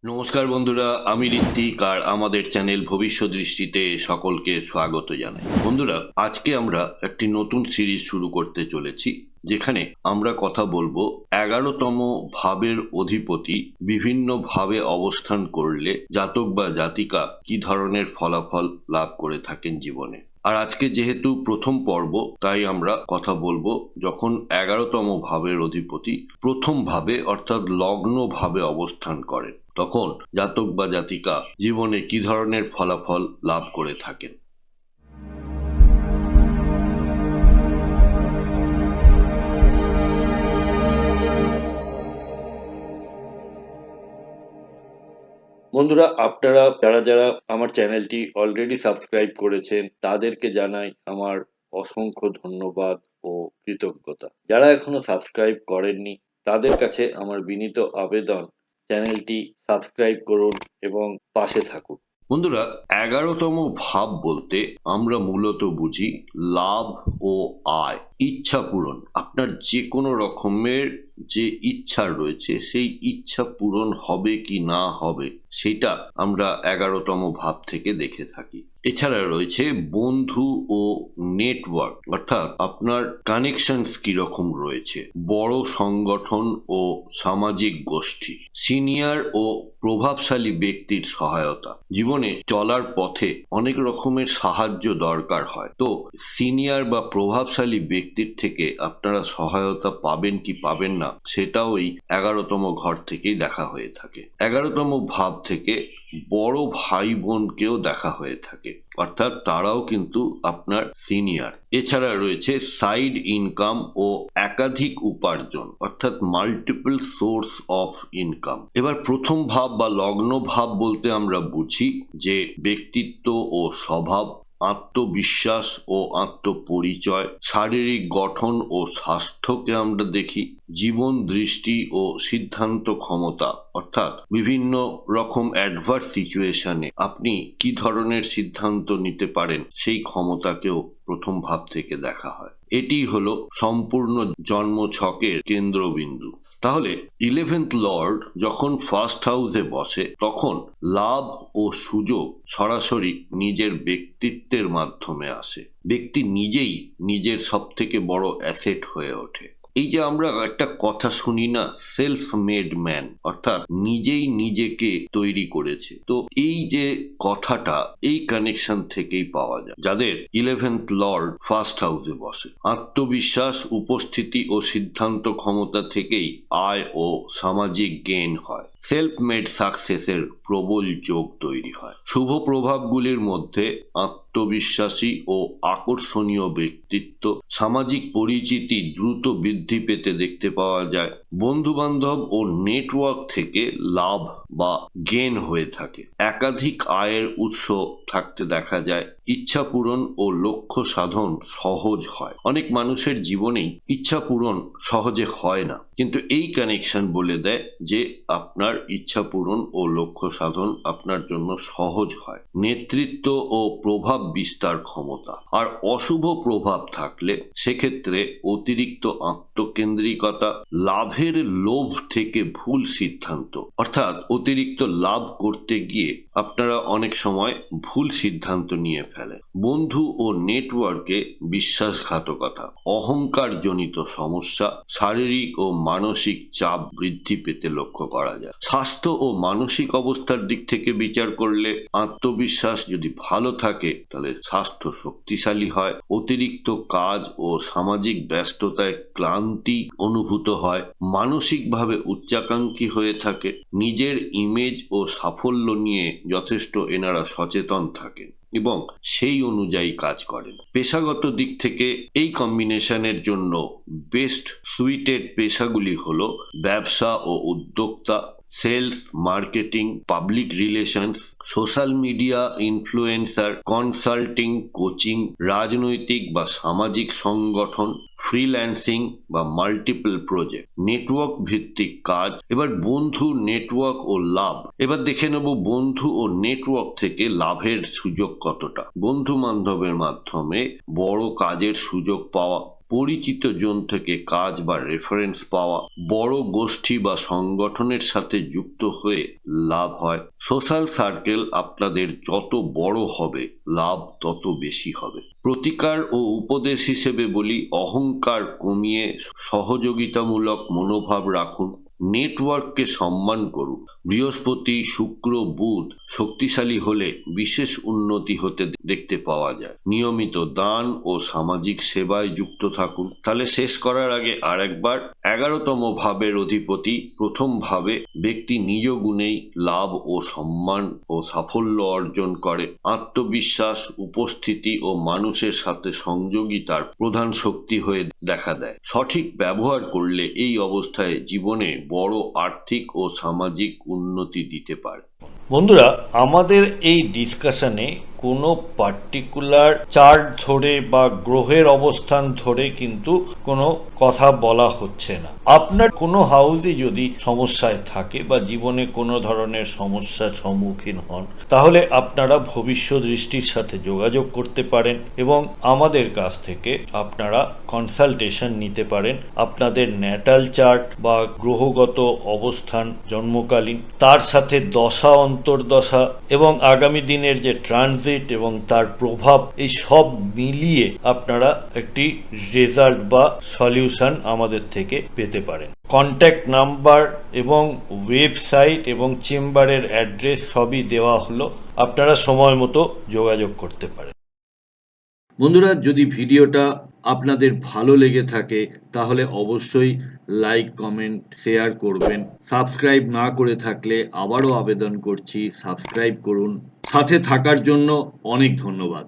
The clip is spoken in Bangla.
নমস্কার বন্ধুরা, আমি ঋত্বিক আর আমাদের চ্যানেল ভবিষ্যৎ দৃষ্টিতে সকলকে স্বাগত জানাই। বন্ধুরা, আজকে আমরা একটি নতুন সিরিজ শুরু করতে চলেছি, যেখানে আমরা কথা বলবো 11তম ভাবের অধিপতি বিভিন্ন ভাবে অবস্থান করলে জাতক বা জাতিকা কি ধরনের ফলাফল লাভ করে থাকেন জীবনে। আর আজকে যেহেতু প্রথম পর্ব, তাই আমরা কথা বলবো যখন 11তম ভাবের অধিপতি প্রথম ভাবে অর্থাৎ লগ্ন ভাবে অবস্থান করেন, তখন জাতক বা জাতিকা জীবনে কি ধরনের ফলাফল লাভ করে থাকেন। বন্ধুরা, আপনারা যারা যারা আমার চ্যানেলটি অলরেডি সাবস্ক্রাইব করেছেন তাদেরকে জানাই আমার অসংখ্য ধন্যবাদ ও কৃতজ্ঞতা। যারা এখনো সাবস্ক্রাইব করেননি তাদের কাছে আমার বিনীত আবেদন, চ্যানেলটি সাবস্ক্রাইব করুন এবং পাশে থাকুন। বন্ধুরা, 11তম ভাব বলতে আমরা মূলত বুঝি লাভ ও আয়, ইচ্ছা পূরণ। আপনার যে কোনো রকমের যে ইচ্ছা রয়েছে সেই ইচ্ছা পূরণ হবে কি না হবে সেটা আমরা 11তম ভাব থেকে দেখে থাকি। এছাড়া রয়েছে বন্ধু ও নেটওয়ার্ক, অর্থাৎ আপনার কানেকশনস কিরকম রয়েছে, বড় সংগঠন ও সামাজিক গোষ্ঠী, সিনিয়র ও প্রভাবশালী ব্যক্তির সহায়তা। জীবনে চলার পথে অনেক রকমের সাহায্য দরকার হয়, তো সিনিয়র বা প্রভাবশালী ব্যক্তির থেকে আপনারা সহায়তা পাবেন কি পাবেন না সেটাও এই 11তম ঘর থেকেই দেখা হয়ে থাকে। 11তম ভাব থেকে বড় ভাই বোনকেও দেখা হয়ে থাকে, অর্থাৎ তারাও কিন্তু আপনার সিনিয়র। এছাড়া রয়েছে সাইড ইনকাম ও একাধিক উপার্জন, অর্থাৎ মাল্টিপল সোর্স অফ ইনকাম। এবার প্রথম ভাব বা লগ্ন ভাব বলতে আমরা বুঝি যে ব্যক্তিত্ব ও স্বভাব, আত্মবিশ্বাস ও আত্মপরিচয়, শারীরিক গঠন ও স্বাস্থ্যকে আমরা দেখি, জীবন দৃষ্টি ও সিদ্ধান্ত ক্ষমতা, অর্থাৎ বিভিন্ন রকম অ্যাডভার্স সিচুয়েশনে আপনি কি ধরনের সিদ্ধান্ত নিতে পারেন সেই ক্ষমতাকেও প্রথম ভাব থেকে দেখা হয়। এটি হলো সম্পূর্ণ জন্মছকের কেন্দ্রবিন্দু। তাহলে 11th লর্ড যখন ফার্স্ট হাউসে বসে তখন লাভ ও সুযোগ সরাসরি নিজের ব্যক্তিত্বের মাধ্যমে আসে। ব্যক্তি নিজেই নিজের সব থেকে বড় অ্যাসেট হয়ে ওঠে। এই যে আমরা একটা কথা শুনি না, সেলফ মেড ম্যান, অর্থাৎ নিজেই নিজেকে তৈরি করেছে, তো এই যে কথাটা এই কানেকশন থেকেই পাওয়া যায় যাদের 11th লর্ড ফার্স্ট হাউসে বসে। আত্মবিশ্বাস, উপস্থিতি ও সিদ্ধান্ত ক্ষমতা থেকেই আয় ও সামাজিক গেইন হয়। সেলফ মেড সাকসেসের প্রবল যোগ তৈরি হয়। শুভ প্রভাবগুলির মধ্যে আত্মবিশ্বাসী ও আকর্ষণীয় ব্যক্তিত্ব, সামাজিক পরিচিতি দ্রুত বৃদ্ধি পেতে দেখতে পাওয়া যায়, বন্ধু বান্ধব ও নেটওয়ার্ক থেকে লাভ বা গেন হয়ে থাকে, একাধিক আয়ের উৎস থাকতে দেখা যায়, ইচ্ছা পূরণ ও লক্ষ্য সাধন সহজ হয়। অনেক মানুষের জীবনেই ইচ্ছা পূরণ সহজে হয় না, কিন্তু এই কানেকশন বলে দেয় যে আপনার ইচ্ছা পূরণ ও লক্ষ্য সাধন আপনার জন্য সহজ হয়। নেতৃত্ব ও প্রভাব বিস্তার ক্ষমতা, আর অশুভ প্রভাব থাকলে সেক্ষেত্রে অতিরিক্ত আত্মকেন্দ্রিকতা, লাভের লোভ থেকে ভুল সিদ্ধান্ত, অর্থাৎ অতিরিক্ত লাভ করতে গিয়ে আপনারা অনেক সময় ভুল সিদ্ধান্ত নিয়ে ফেলেন। বন্ধু ও নেটওয়ার্কে বিশ্বাসঘাতকতা, অহংকার জনিত সমস্যা, শারীরিক ও মানসিক চাপ বৃদ্ধি পেতে লক্ষ্য করা যায়। স্বাস্থ্য ও মানসিক অবস্থার দিক থেকে বিচার করলে আত্মবিশ্বাস যদি ভালো থাকে তাহলে স্বাস্থ্য শক্তিশালী হয়। অতিরিক্ত কাজ ও সামাজিক ব্যস্ততায় ক্লান্তি অনুভূত হয়। মানসিকভাবে উচ্চাকাঙ্ক্ষী হয়ে থাকে। নিজের ইমেজ ও সাফল্য নিয়ে যথেষ্ট এনারা সচেতন থাকেন এবং সেই অনুযায়ী কাজ করেন। পেশাগত দিক থেকে এই কম্বিনেশনের জন্য বেস্ট সুইটেড পেশাগুলি হলো ব্যবসা ও উদ্যোক্তা, sales, marketing, public relations, social media influencer, consulting, coaching, রাজনৈতিক বা সামাজিক সংগঠন, ফ্রিল্যান্সিং বা মাল্টিপল প্রজেক্ট, নেটওয়ার্ক ভিত্তিক কাজ। এবার বন্ধু, নেটওয়ার্ক ও লাভ। এবার দেখে নেব বন্ধু ও নেটওয়ার্ক থেকে লাভের সুযোগ কতটা। বন্ধু বান্ধবের মাধ্যমে বড় কাজের সুযোগ পাওয়া, পরিচিত জন থেকে কাজ বা রেফারেন্স পাওয়া, বড় গোষ্ঠী বা সংগঠনের সাথে যুক্ত হয়ে লাভ হয়। সোশ্যাল সার্কেল আপনাদের যত বড় হবে লাভ তত বেশি হবে। প্রতিকার ও উপদেশ হিসেবে বলি, অহংকার কমিয়ে সহযোগিতামূলক মনোভাব রাখুন। নেটওয়ার্ককে সম্মান করুন। বৃহস্পতি, শুক্র, বুধ শক্তিশালী হলে বিশেষ উন্নতি হতে দেখতে পাওয়া যায়। নিয়মিত দান ও সামাজিক সেবায় যুক্ত থাকুন। তাহলে শেষ করার আগে আরেকবার, 11তম ভাবের অধিপতি প্রথম ভাবে ব্যক্তি নিজ গুণেই লাভ ও সম্মান ও সাফল্য অর্জন করে। আত্মবিশ্বাস, উপস্থিতি ও মানুষের সাথে সংযোগিতার প্রধান শক্তি হয়ে দেখা দেয়। সঠিক ব্যবহার করলে এই অবস্থায় জীবনে বড় আর্থিক ও সামাজিক উন্নতি দিতে পারে। বন্ধুরা, আমাদের এই ডিসকাশনে কোনো পার্টিকুলার চার্ট ধরে বা গ্রহের অবস্থান ধরে কিন্তু কোনো কথা বলা হচ্ছে না। আপনার কোনো হাউসে যদি সমস্যায় থাকে বা জীবনে কোনো ধরনের সমস্যার সম্মুখীন হন, তাহলে আপনারা ভবিষ্যৎ দৃষ্টির সাথে যোগাযোগ করতে পারেন এবং আমাদের কাছ থেকে আপনারা কনসালটেশন নিতে পারেন। আপনাদের ন্যাটাল চার্ট বা গ্রহগত অবস্থান জন্মকালীন, তার সাথে দশা, অন্তর্দশা এবং আগামী দিনের যে ট্রানজিট এবং তার প্রভাব, এই সব মিলিয়ে আপনারা একটি রেজাল্ট বা সলিউশন আমাদের থেকে পেতে পারেন। কন্ট্যাক্ট নাম্বার এবং ওয়েবসাইট এবং চেম্বারের অ্যাড্রেস সবই দেওয়া হলো, আপনারা সময় মতো যোগাযোগ করতে পারেন। বন্ধুরা, যদি ভিডিওটা আপনাদের ভালো লেগে থাকে তাহলে অবশ্যই লাইক, কমেন্ট, শেয়ার করবেন। সাবস্ক্রাইব না করে থাকলে আবারও আবেদন করছি, সাবস্ক্রাইব করুন। সাথে থাকার জন্য অনেক ধন্যবাদ।